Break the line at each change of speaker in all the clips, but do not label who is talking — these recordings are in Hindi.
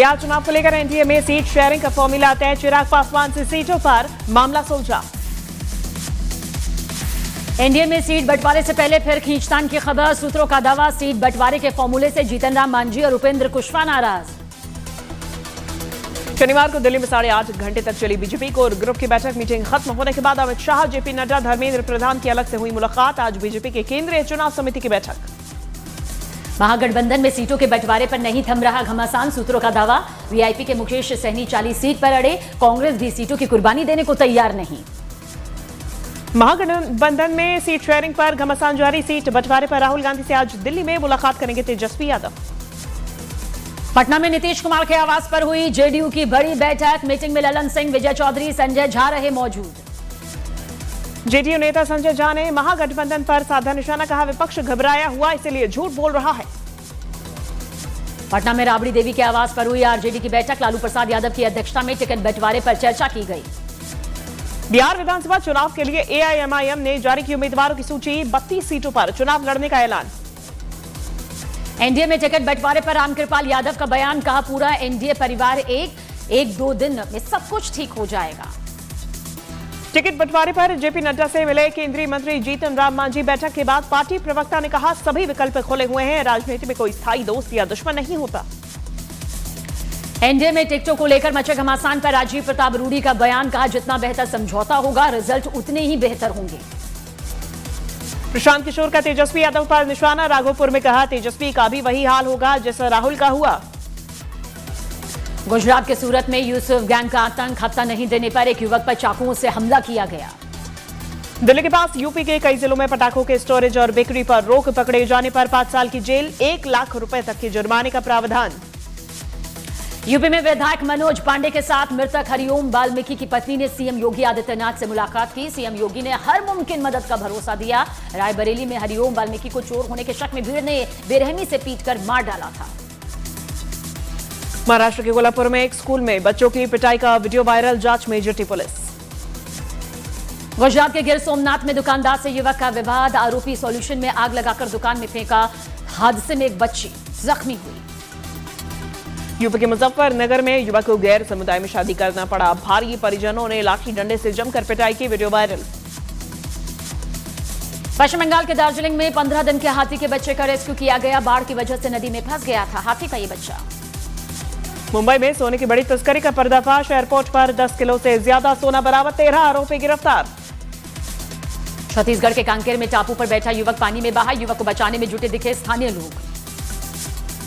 बिहार चुनाव को लेकर एनडीए में सीट शेयरिंग का फॉर्मूला तय। चिराग पासवान से सीटों पर मामला सुलझा।
एनडीए में सीट बंटवारे से पहले फिर खींचतान की खबर। सूत्रों का दावा, सीट बंटवारे के फॉर्मूले से जीतन राम मांझी और उपेंद्र कुशवाहा नाराज।
शनिवार को दिल्ली में 8.5 घंटे तक चली बीजेपी कोर ग्रुप की बैठक। मीटिंग खत्म होने के बाद अमित शाह, जेपी नड्डा, धर्मेंद्र प्रधान की अलग से हुई मुलाकात। आज बीजेपी के केंद्रीय चुनाव समिति की बैठक।
महागठबंधन में सीटों के बंटवारे पर नहीं थम रहा घमासान। सूत्रों का दावा, वीआईपी के मुकेश सहनी 40 सीट पर अड़े। कांग्रेस भी सीटों की कुर्बानी देने को तैयार नहीं।
महागठबंधन में सीट शेयरिंग पर घमासान जारी। सीट बंटवारे पर राहुल गांधी से आज दिल्ली में मुलाकात करेंगे तेजस्वी यादव।
पटना में नीतीश कुमार के आवास पर हुई जेडीयू की बड़ी बैठक। मीटिंग में ललन सिंह, विजय चौधरी, संजय झा रहे मौजूद।
जेडीयू नेता संजय झा ने महागठबंधन पर साधा निशाना, कहा विपक्ष घबराया हुआ इसलिए झूठ बोल रहा है।
पटना में राबड़ी देवी के आवास पर हुई आरजेडी की बैठक। लालू प्रसाद यादव की अध्यक्षता में टिकट बंटवारे पर चर्चा की गई।
बिहार विधानसभा चुनाव के लिए एआईएमआईएम ने जारी की उम्मीदवारों की सूची। 32 सीटों पर चुनाव लड़ने का ऐलान।
एनडीए में टिकट बंटवारे पर रामकृपाल यादव का बयान, कहा पूरा एनडीए परिवार एक दो दिन में सब कुछ ठीक हो जाएगा।
टिकट बंटवारे पर जेपी नड्डा से मिले केंद्रीय मंत्री जीतन राम मांझी। बैठक के बाद पार्टी प्रवक्ता ने कहा सभी विकल्प खुले हुए हैं, राजनीति में कोई स्थायी दोस्त या दुश्मन नहीं होता।
एनडीए में टिकटों को लेकर मचे घमासान पर राजीव प्रताप रूडी का बयान, कहा जितना बेहतर समझौता होगा रिजल्ट उतने ही बेहतर होंगे।
प्रशांत किशोर का तेजस्वी यादव पर निशाना। राघोपुर में कहा तेजस्वी का भी वही हाल होगा जैसा राहुल का हुआ।
गुजरात के सूरत में यूसुफ गैंग का आतंक। हफ्ता नहीं देने पर एक युवक पर चाकुओं से हमला किया गया।
दिल्ली के पास यूपी के कई जिलों में पटाखों के स्टोरेज और बिक्री पर रोक। पकड़े जाने पर 5 साल की जेल, 1 लाख रुपए तक के जुर्माने का प्रावधान।
यूपी में विधायक मनोज पांडे के साथ मृतक हरिओम वाल्मीकि की पत्नी ने सीएम योगी आदित्यनाथ से मुलाकात की। सीएम योगी ने हर मुमकिन मदद का भरोसा दिया। रायबरेली में हरिओम वाल्मीकि को चोर होने के शक में भीड़ ने बेरहमी से पीटकर मार डाला था।
महाराष्ट्र के कोल्हापुर में एक स्कूल में बच्चों की पिटाई का वीडियो वायरल। जांच में जुटी पुलिस।
गुजरात के गिर सोमनाथ में दुकानदार से युवक का विवाद। आरोपी सॉल्यूशन में आग लगाकर दुकान में फेंका। हादसे में एक बच्ची जख्मी हुई।
यूपी के मुजफ्फरनगर में युवक को गैर समुदाय में शादी करना पड़ा भारी। परिजनों ने लाठी डंडे से जमकर पिटाई की। Video viral.
पश्चिम बंगाल के दार्जिलिंग में 15 दिन के हाथी के बच्चे का रेस्क्यू किया गया। बाढ़ की वजह से नदी में फंस गया था हाथी का ये बच्चा।
मुंबई में सोने की बड़ी तस्करी का पर्दाफाश। एयरपोर्ट पर 10 किलो से ज्यादा सोना बरामद। 13 आरोपी गिरफ्तार।
छत्तीसगढ़ के कांकेर में टापू पर बैठा युवक पानी में बहा। युवक को बचाने में जुटे दिखे स्थानीय लोग।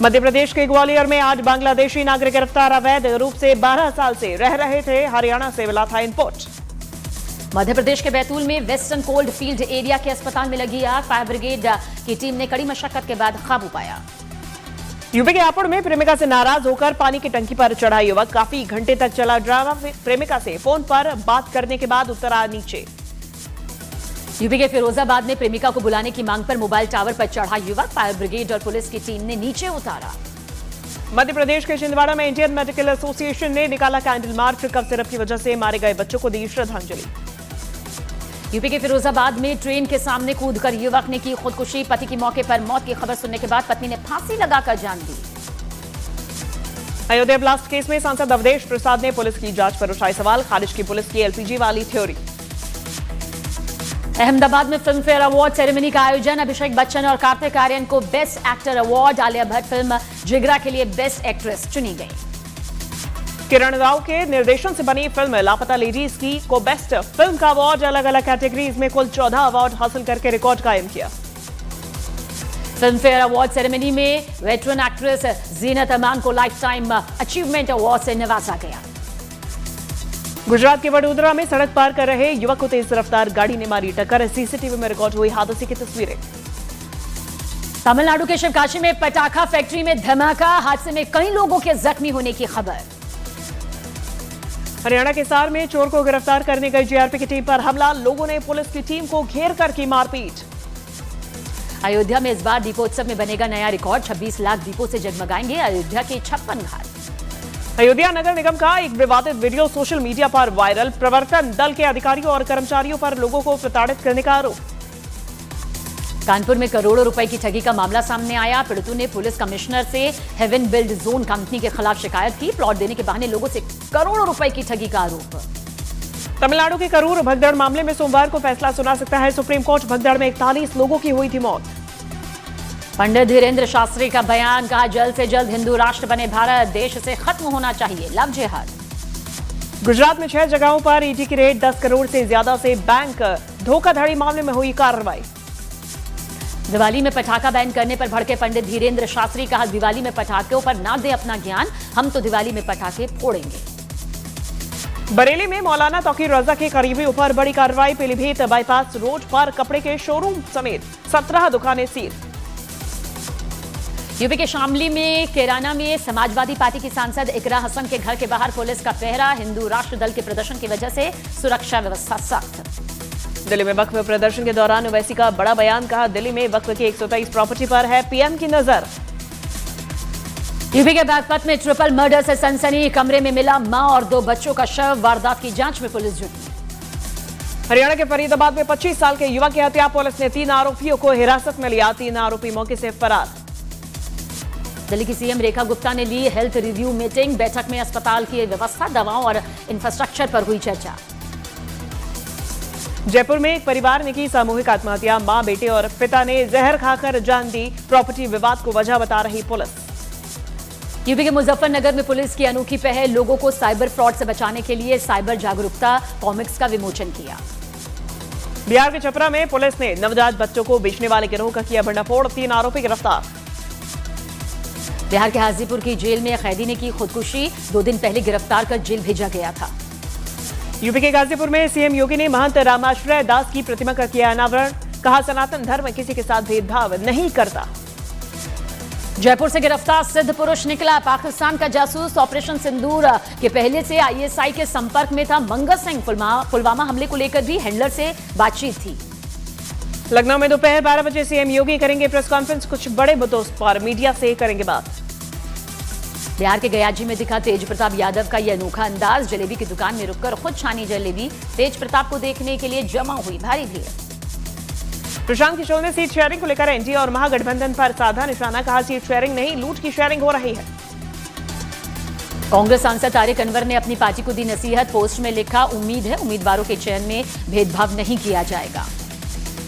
मध्य प्रदेश के ग्वालियर में आज बांग्लादेशी नागरिक गिरफ्तार। अवैध रूप से 12 साल से रह रहे थे। हरियाणा से मिला था इनपुट।
मध्य प्रदेश के बैतूल में वेस्टर्न कोल्ड फील्ड एरिया के अस्पताल में लगी आग। फायर ब्रिगेड की टीम ने कड़ी मशक्कत के बाद काबू पाया।
यूपी के हापुड़ में प्रेमिका से नाराज होकर पानी की टंकी पर चढ़ा युवक। काफी घंटे तक चला ड्रामा। प्रेमिका से फोन पर बात करने के बाद उतरा नीचे।
यूपी के फिरोजाबाद में प्रेमिका को बुलाने की मांग पर मोबाइल टावर पर चढ़ा युवक। फायर ब्रिगेड और पुलिस की टीम ने नीचे उतारा।
मध्य प्रदेश के छिंदवाड़ा में इंडियन मेडिकल एसोसिएशन ने निकाला कैंडल मार्च। कफ सिरप की वजह से मारे गए बच्चों को दी श्रद्धांजलि।
यूपी के फिरोजाबाद में ट्रेन के सामने कूदकर युवक ने की खुदकुशी। पति की मौके पर मौत की खबर सुनने के बाद पत्नी ने फांसी लगाकर जान दी।
अयोध्या ब्लास्ट केस में सांसद अवधेश प्रसाद ने पुलिस की जांच पर उठाए सवाल। खारिज की पुलिस की एलपीजी वाली थ्योरी।
अहमदाबाद में फिल्म फेयर अवार्ड सेरेमनी का आयोजन। अभिषेक बच्चन और कार्तिक आर्यन को best actor award. Alia Bhatt film Jigra के लिए बेस्ट एक्ट्रेस चुनी गई।
किरण राव के निर्देशन से बनी फिल्म लापता लेडीज की को बेस्ट फिल्म का अवार्ड। अलग अलग कैटेगरीज में कुल 14 अवार्ड हासिल करके रिकॉर्ड कायम किया।
फिल्म फेयर अवार्ड सेरेमनी में वेटरन एक्ट्रेस जीनत अमान को लाइफ टाइम अचीवमेंट अवार्ड से नवाजा गया।
गुजरात के वडोदरा में सड़क पार कर रहे युवक को तेज रफ्तार गाड़ी ने मारी टक्कर। सीसीटीवी में रिकॉर्ड हुई हादसे की तस्वीरें।
तमिलनाडु के शिवकाशी में पटाखा फैक्ट्री में धमाका। हादसे में कई लोगों के जख्मी होने की खबर।
हरियाणा के हिसार में चोर को गिरफ्तार करने गई जीआरपी की टीम पर हमला। लोगों ने पुलिस की टीम को घेर कर की मारपीट।
अयोध्या में इस बार दीपोत्सव में बनेगा नया रिकॉर्ड। 26 लाख दीपों से जगमगाएंगे अयोध्या के 56 घाट।
अयोध्या नगर निगम का एक विवादित वीडियो सोशल मीडिया पर वायरल। प्रवर्तन दल के अधिकारियों और कर्मचारियों पर लोगों को प्रताड़ित करने का आरोप।
कानपुर में करोड़ों रुपए की ठगी का मामला सामने आया। पीड़ितों ने पुलिस कमिश्नर से हेवन बिल्ड जोन कंपनी के खिलाफ शिकायत की। प्लॉट देने के बहाने लोगों से करोड़ों रुपए की ठगी का आरोप।
तमिलनाडु के करूर भगदड़ मामले में सोमवार को फैसला सुना सकता है सुप्रीम कोर्ट। भगदड़ में 41 लोगों की हुई थी मौत।
पंडित धीरेन्द्र शास्त्री का बयान, कहा जल्द से जल्द हिंदू राष्ट्र बने भारत, देश से खत्म होना चाहिए लव जिहाद।
गुजरात में 6 जगहों पर ईडी की रेड, 10 करोड़ से ज्यादा से बैंक धोखाधड़ी मामले में हुई कार्रवाई।
दिवाली में पटाखा बैन करने पर भड़के पंडित धीरेन्द्र शास्त्री, कहा दिवाली में पटाखों पर ना दे अपना ज्ञान, हम तो दिवाली में पटाखे फोड़ेंगे।
बरेली में मौलाना तौकीर रजा के करीबियों पर बड़ी कार्रवाई। पीलीभीत बाईपास रोड पर कपड़े के शोरूम समेत 17 दुकानें सील।
यूपी के शामली में कैराना में समाजवादी पार्टी की सांसद इकरा हसन के घर के बाहर पुलिस का पहरा। हिंदू राष्ट्र दल के प्रदर्शन की वजह से सुरक्षा व्यवस्था सख्त।
दिल्ली में वक्फ प्रदर्शन के दौरान ओवैसी का बड़ा बयान, कहा दिल्ली में वक्फ की 123 प्रॉपर्टी पर है पीएम की नजर।
यूपी के बागपत में ट्रिपल मर्डर से सनसनी, कमरे में मिला मां और 2 बच्चों का शव। वारदात की जांच में पुलिस जुटी।
हरियाणा के फरीदाबाद में 25 साल के युवक की हत्या, पुलिस ने 3 आरोपियों को हिरासत में लिया। 3 आरोपी मौके से फरार।
दिल्ली की सीएम रेखा गुप्ता ने ली हेल्थ रिव्यू मीटिंग। बैठक में अस्पताल की व्यवस्था, दवाओं और इंफ्रास्ट्रक्चर पर हुई चर्चा।
जयपुर में एक परिवार ने की सामूहिक आत्महत्या। मां, बेटे और पिता ने जहर खाकर जान दी। प्रॉपर्टी विवाद को वजह बता रही पुलिस।
यूपी के मुजफ्फरनगर में पुलिस की अनोखी पहल, लोगों को साइबर फ्रॉड से बचाने के लिए साइबर जागरूकता कॉमिक्स का विमोचन किया।
बिहार के छपरा में पुलिस ने नवजात बच्चों को बेचने वाले गिरोह का किया भंडाफोड़। 3 आरोपी गिरफ्तार।
बिहार के हाजीपुर की जेल में कैदी ने की खुदकुशी। 2 दिन पहले गिरफ्तार कर जेल भेजा गया था।
यूपी के गाजीपुर में सीएम योगी ने महंत रामाश्रय दास की प्रतिमा का किया अनावरण। कहा सनातन धर्म किसी के साथ भेदभाव नहीं करता।
जयपुर से गिरफ्तार सिद्ध पुरुष निकला। पाकिस्तान का जासूस। ऑपरेशन सिंदूर के पहले से आईएसआई के संपर्क में था मंगल सिंह। पुलवामा हमले को लेकर भी हैंडलर से बातचीत थी।
लखनऊ में दोपहर 12 बजे सीएम योगी करेंगे प्रेस कॉन्फ्रेंस। कुछ बड़े मुद्दों पर मीडिया से करेंगे बात।
बिहार के गयाजी में दिखा तेज प्रताप यादव का यह अनोखा अंदाज। जलेबी की दुकान में रुककर खुद छानी जलेबी। तेज प्रताप को देखने के लिए जमा हुई भारी भीड़।
प्रशांत किशोर ने सीट शेयरिंग को लेकर एनडीए और महागठबंधन पर साधा निशाना। कहा सीट शेयरिंग नहीं, लूट की शेयरिंग हो रही है।
कांग्रेस सांसद तारिक अनवर ने अपनी पार्टी को दी नसीहत। पोस्ट में लिखा, उम्मीद है उम्मीदवारों के चयन में भेदभाव नहीं किया जाएगा।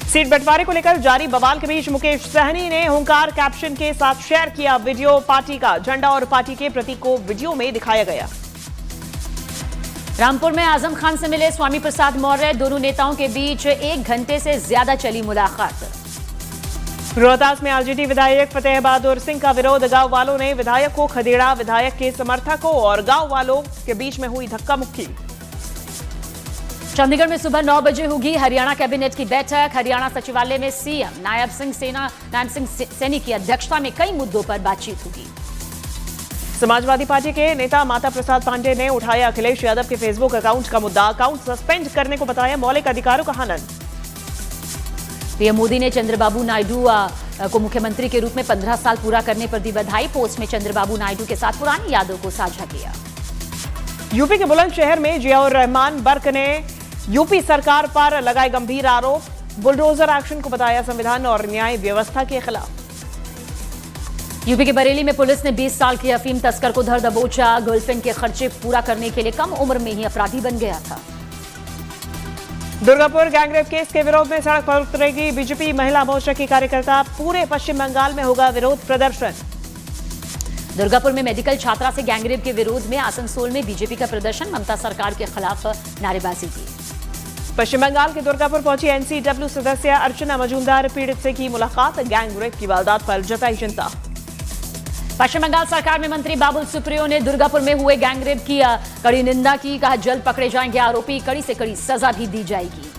सीट बंटवारे को लेकर जारी बवाल के बीच मुकेश सहनी ने हुंकार कैप्शन के साथ शेयर किया वीडियो। पार्टी का झंडा और पार्टी के प्रतीक को वीडियो में दिखाया गया।
रामपुर में आजम खान से मिले स्वामी प्रसाद मौर्य। दोनों नेताओं के बीच 1 घंटे से ज्यादा चली मुलाकात।
रोहतास में आरजेडी विधायक फतेह बहादुर सिंह का विरोध। गांव वालों ने विधायक को खदेड़ा। विधायक के समर्थकों और गांव वालों के बीच में हुई धक्का मुक्की।
चंडीगढ़ में सुबह 9 बजे होगी हरियाणा कैबिनेट की बैठक। हरियाणा सचिवालय में सीएम नायब सिंह सैनी की अध्यक्षता में कई मुद्दों पर बातचीत होगी।
समाजवादी पार्टी के नेता माता प्रसाद पांडे ने उठाया अखिलेश यादव के फेसबुक अकाउंट का मुद्दा। अकाउंट सस्पेंड करने को बताया मौलिक अधिकारों का हनन।
पीएम मोदी ने चंद्रबाबू नायडू को मुख्यमंत्री के रूप में 15 साल पूरा करने पर दी बधाई। पोस्ट में चंद्रबाबू नायडू के साथ पुरानी यादों को साझा किया।
यूपी के बुलंदशहर में जियाउर रहमान बर्क ने यूपी सरकार पर लगाए गंभीर आरोप। बुलडोजर एक्शन को बताया संविधान और न्याय व्यवस्था के खिलाफ।
यूपी के बरेली में पुलिस ने 20 साल के अफीम तस्कर को धर दबोचा। गर्लफ्रेंड के खर्चे पूरा करने के लिए कम उम्र में ही अपराधी बन गया था।
दुर्गापुर गैंगरेप केस के विरोध में सड़क पर उतरेगी बीजेपी महिला मोर्चा की कार्यकर्ता। पूरे पश्चिम बंगाल में होगा विरोध प्रदर्शन।
दुर्गापुर में मेडिकल छात्रा से गैंगरेप के विरोध में आसनसोल में बीजेपी का प्रदर्शन। ममता सरकार के खिलाफ नारेबाजी की।
पश्चिम बंगाल के दुर्गापुर पहुंची एनसीडब्ल्यू सदस्य अर्चना मजूमदार। पीड़ित से की मुलाकात। गैंगरेप की वारदात पर जताई चिंता।
पश्चिम बंगाल सरकार में मंत्री बाबुल सुप्रियो ने दुर्गापुर में हुए गैंगरेप की कड़ी निंदा की। कहा जल्द पकड़े जाएंगे आरोपी, कड़ी से कड़ी सजा भी दी जाएगी।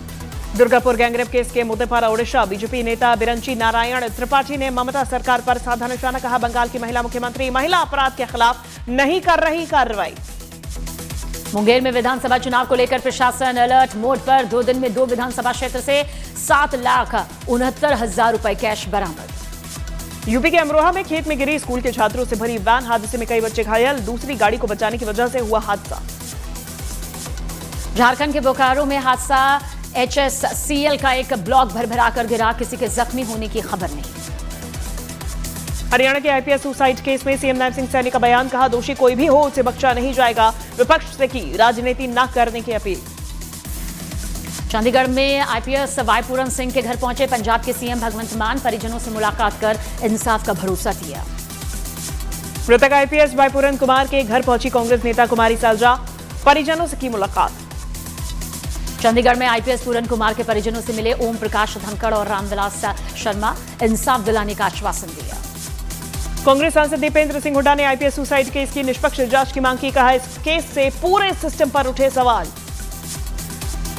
दुर्गापुर गैंगरेप केस के मुद्दे पर ओडिशा बीजेपी नेता बिरंची नारायण त्रिपाठी ने ममता सरकार पर साधा निशाना। कहा बंगाल की महिला मुख्यमंत्री महिला अपराध के खिलाफ नहीं कर रही कार्रवाई।
मुंगेर में विधानसभा चुनाव को लेकर प्रशासन अलर्ट मोड पर। 2 दिन में 2 विधानसभा क्षेत्र से 7,69,000 रुपए कैश बरामद।
यूपी के अमरोहा में खेत में गिरी स्कूल के छात्रों से भरी वैन। हादसे में कई बच्चे घायल। दूसरी गाड़ी को बचाने की वजह से हुआ हादसा।
झारखंड के बोकारो में हादसा। HSCL का एक ब्लॉक भरभरा कर गिरा, किसी के जख्मी होने की खबर नहीं।
हरियाणा के आईपीएस सुसाइड केस में सीएम नैब सिंह सैनी का बयान, कहा दोषी कोई भी हो उसे बख्शा नहीं जाएगा, विपक्ष से की राजनीति न करने की अपील।
चंडीगढ़ में आईपीएस वाईपूरन सिंह के घर पहुंचे पंजाब के सीएम भगवंत मान, परिजनों से मुलाकात कर इंसाफ का भरोसा दिया।
मृतक आईपीएस वाईपूरन कुमार के घर पहुंची कांग्रेस नेता कुमारी सैलजा, परिजनों से की मुलाकात।
चंडीगढ़ में आईपीएस पूरन कुमार के परिजनों से मिले ओम प्रकाश धनखड़ और रामविलास शर्मा, इंसाफ दिलाने का आश्वासन दिया।
कांग्रेस सांसद दीपेंद्र सिंह हुड्डा ने आईपीएस सुसाइड केस की निष्पक्ष जांच की मांग की, कहा इस केस से पूरे सिस्टम पर उठे सवाल।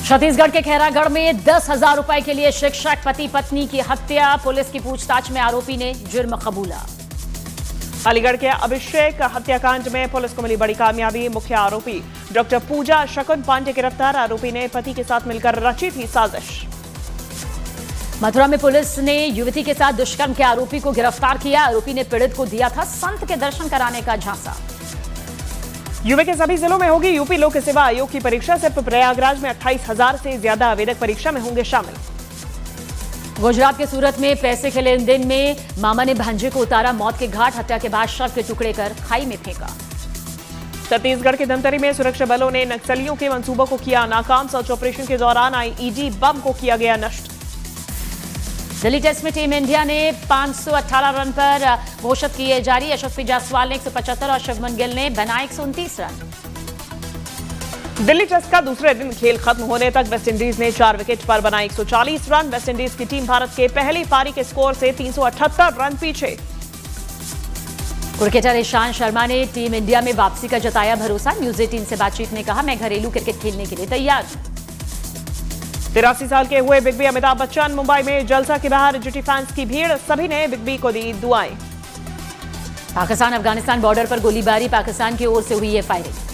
छत्तीसगढ़ के खैरागढ़ में 10,000 रुपए के लिए शिक्षक पति पत्नी की हत्या, पुलिस की पूछताछ में आरोपी ने जुर्म कबूला।
अलीगढ़ के अभिषेक हत्याकांड में पुलिस को मिली बड़ी कामयाबी, मुख्य आरोपी डॉक्टर पूजा शकुन पांडे गिरफ्तार, आरोपी ने पति के साथ मिलकर रची थी साजिश।
मथुरा में पुलिस ने युवती के साथ दुष्कर्म के आरोपी को गिरफ्तार किया, आरोपी ने पीड़ित को दिया था संत के दर्शन कराने का झांसा।
यूपी के सभी जिलों में होगी यूपी लोक सेवा आयोग की परीक्षा, सिर्फ प्रयागराज में 28,000 से ज्यादा आवेदक परीक्षा में होंगे शामिल।
गुजरात के सूरत में पैसे के लेन देन में मामा ने भांजे को उतारा मौत के घाट, हत्या के बाद शव के टुकड़े कर खाई में फेंका।
छत्तीसगढ़ के धमतरी में सुरक्षा बलों ने नक्सलियों के मंसूबों को किया नाकाम, सर्च ऑपरेशन के दौरान आईईडी बम को किया गया नष्ट।
दिल्ली टेस्ट में टीम इंडिया ने 518 रन पर घोषित किए जारी, यशस्वी जायसवाल ने 175 और शुभमन गिल ने बनाए 129 रन।
दिल्ली टेस्ट का दूसरे दिन खेल खत्म होने तक वेस्टइंडीज ने 4 विकेट पर बनाए 140 रन। वेस्टइंडीज की टीम भारत के पहली पारी के स्कोर से 378 रन पीछे।
क्रिकेटर ईशांत शर्मा ने टीम इंडिया में वापसी का जताया भरोसा, न्यूज 18 से बातचीत में कहा, मैं घरेलू क्रिकेट खेलने के लिए तैयार हूं।
83 साल के हुए बिग बी अमिताभ बच्चन, मुंबई में जलसा के बाहर जुटी फैंस की भीड़, सभी ने बिग बी को दी दुआएं।
पाकिस्तान अफगानिस्तान बॉर्डर पर गोलीबारी, पाकिस्तान की ओर से हुई है फायरिंग।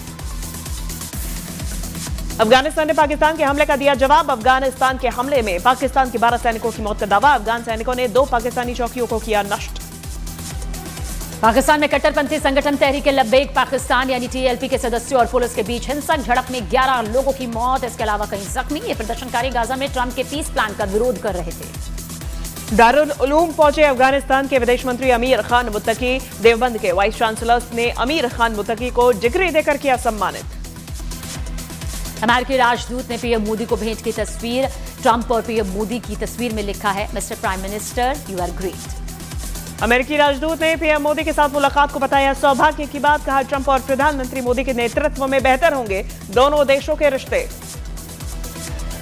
अफगानिस्तान ने पाकिस्तान के हमले का दिया जवाब, अफगानिस्तान के हमले में पाकिस्तान के 12 सैनिकों की मौत का दावा, अफगान सैनिकों ने 2 पाकिस्तानी चौकियों को किया नष्ट।
पाकिस्तान में कट्टरपंथी संगठन तहरीक लब्बैक पाकिस्तान यानी टीएलपी के सदस्यों और पुलिस के बीच हिंसक झड़प में 11 लोगों की मौत, इसके अलावा कई जख्मी। ये प्रदर्शनकारी गाजा में ट्रंप के पीस प्लान का विरोध कर रहे थे।
दारुल उलूम पहुंचे अफगानिस्तान के विदेश मंत्री अमीर खान मुत्तकी, देवबंद के वाइस चांसलर ने अमीर खान मुत्तकी को डिग्री देकर किया सम्मानित।
अमेरिकी राजदूत ने पीएम मोदी को भेंट की तस्वीर, ट्रंप और पीएम मोदी की तस्वीर में लिखा है, mister prime minister you are great.
अमेरिकी राजदूत ने पीएम मोदी के साथ मुलाकात को बताया सौभाग्य की बात, कहा ट्रंप और प्रधानमंत्री मोदी के नेतृत्व में बेहतर होंगे दोनों देशों के रिश्ते।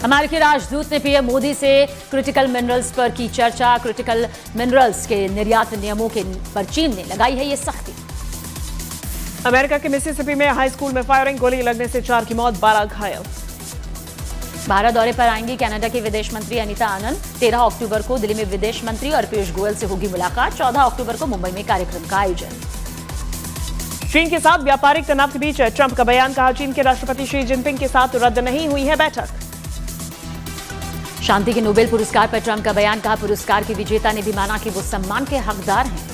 अमेरिकी राजदूत ने पीएम मोदी से क्रिटिकल मिनरल्स पर की चर्चा, क्रिटिकल मिनरल्स के निर्यात नियमों के पर चीन ने लगाई है ये सख्ती।
अमेरिका के मिसिसिपी में हाई स्कूल में फायरिंग, गोली लगने से 4 की मौत, 12 घायल।
भारत दौरे पर आएंगी कनाडा की विदेश मंत्री अनीता आनंद, 13 अक्टूबर को दिल्ली में विदेश मंत्री और पीयूष गोयल से होगी मुलाकात, 14 अक्टूबर को मुंबई में कार्यक्रम का आयोजन।
चीन के साथ व्यापारिक तनाव के बीच ट्रंप का बयान, कहा चीन के राष्ट्रपति शी जिनपिंग के साथ रद्द नहीं हुई है बैठक।
शांति के नोबेल पुरस्कार पर ट्रंप का बयान, कहा पुरस्कार के विजेता ने भी माना कि वो सम्मान के हकदार हैं।